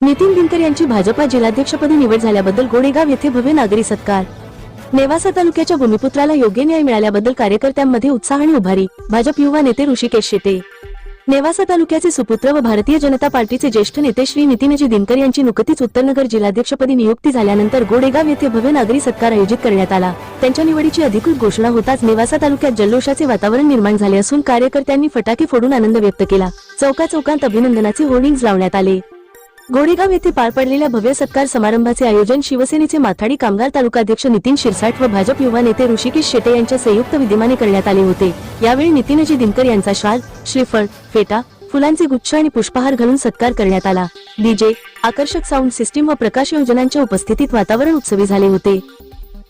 नितीन दिनकर यांची भाजपा जिल्हाध्यक्षपदी निवड झाल्याबद्दल गोडेगाव येथे भव्य नागरी सत्कार। नेवासा तालुक्याच्या भूमिपुत्राला योग्य न्याय मिळाल्याबद्दल कार्यकर्त्यांमध्ये उत्साह आणि उभारी। भाजप युवा नेते ऋषिकेश शेटे। नेवासा तालुक्याचे सुपुत्र व भारतीय जनता पार्टीचे ज्येष्ठ नेते श्री नितीनजी दिनकर यांची नुकतीच उत्तरनगर जिल्हाध्यक्षपदी नियुक्ती झाल्यानंतर गोडेगाव येथे भव्य नागरी सत्कार आयोजित करण्यात आला। त्यांच्या निवडीची अधिकृत घोषणा होताच नेवासा तालुक्यात जल्लोषाचे वातावरण निर्माण झाले असून कार्यकर्त्यांनी फटाके फोडून आनंद व्यक्त केला। चौकाचौकांत अभिनंदनाचे होर्डिंग्ज लावण्यात आले। गोडेगाव येथे पार पडलेल्या भव्य सत्कार समारंभाचे आयोजन शिवसेनेचे माथाडी कामगार तालुकाध्यक्ष नितीन शिरसाट व भाजप युवा नेते ऋषिकेश शेटे यांच्या संयुक्त विद्यमाने करण्यात आले होते। यावेळी नितीनजी दिनकर यांचा शाल, श्रीफळ, फेटा, फुलांचे गुच्छ आणि पुष्पहार घालून सत्कार करण्यात आला। डीजे, आकर्षक साऊंड सिस्टीम व प्रकाश योजनांच्या उपस्थितीत वातावरण उत्सवी झाले होते।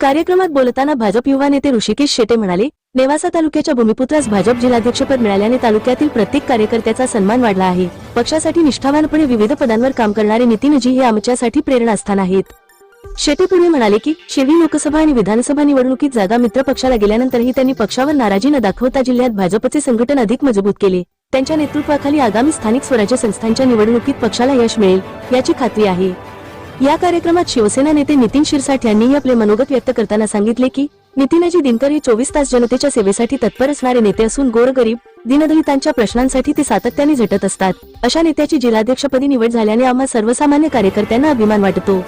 कार्यक्रमात बोलताना भाजप युवा नेते ऋषिकेश शेटे म्हणाले, नेवासा तालुक्याच्या भूमिपुत्रास भाजप जिल्हाध्यक्षपद मिळाल्याने तालुक्यातील प्रत्येक कार्यकर्त्याचा सन्मान वाढला आहे। पक्षासाठी निष्ठावानपणे विविध पदांवर काम करणारे नितीनजी हे आमच्यासाठी प्रेरणास्थान आहेत। शेटे पुढे म्हणाले की शिर्डी लोकसभा आणि विधानसभा निवडणुकीत जागा मित्र पक्षाला गेल्यानंतरही त्यांनी पक्षावर नाराजी न दाखवता जिल्ह्यात भाजपचे संघटन अधिक मजबूत केले। त्यांच्या नेतृत्वाखाली आगामी स्थानिक स्वराज्य संस्थांच्या निवडणुकीत पक्षाला यश मिळेल याची खात्री आहे। या कार्यक्रमात शिवसेना नेते नितीन शिरसाट यांनीही आपले मनोगत व्यक्त करताना सांगितले की नितीनजी दिनकर हे 24 तास जनतेच्या सेवेसाठी तत्पर असणारे नेते असून गोरगरीब, दीनदलितांच्या प्रश्नांसाठी ते सातत्याने झटत असतात। अशा नेत्याची जिल्हाध्यक्षपदी निवड झाल्याने आम्हा सर्वसामान्य कार्यकर्त्यांना अभिमान वाटतो।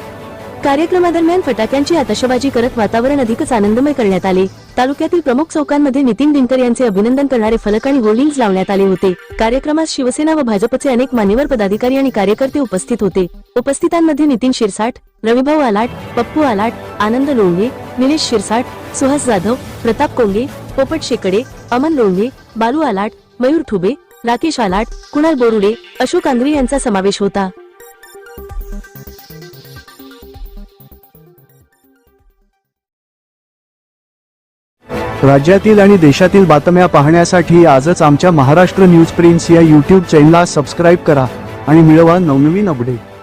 कार्यक्रमादरम्यान फटाक्यांची आतषबाजी करत वातावरण अधिकच आनंदमय करण्यात आले। तालुक्यातील प्रमुख चौकांमध्ये नितीन दिनकर यांचे अभिनंदन करणारे फलक आणि होर्डिंग्ज लावण्यात आले होते। कार्यक्रमात शिवसेना व भाजपचे अनेक मान्यवर पदाधिकारी आणि कार्यकर्ते उपस्थित होते। उपस्थितांमध्ये नितीन शिरसाट, रविभाऊ आलाट, पप्पू आलाट, आनंद लोंढे, निलेश शिरसाट, सुहास जाधव, प्रताप कोंगे, पोपट शेकडे, अमन लोंढे, बालू आलाट, मयूर ठुबे, राकेश आलाट, कुणाल बोरुडे, अशोक आंग्रे यांचा समावेश होता। राज्यातील आणि देशातील बातम्या पाहण्यासाठी आजच आमच्या महाराष्ट्र न्यूज प्रिन्स या YouTube चॅनलला सबस्क्राइब करा आणि मिळवा नवनवीन अपडेट।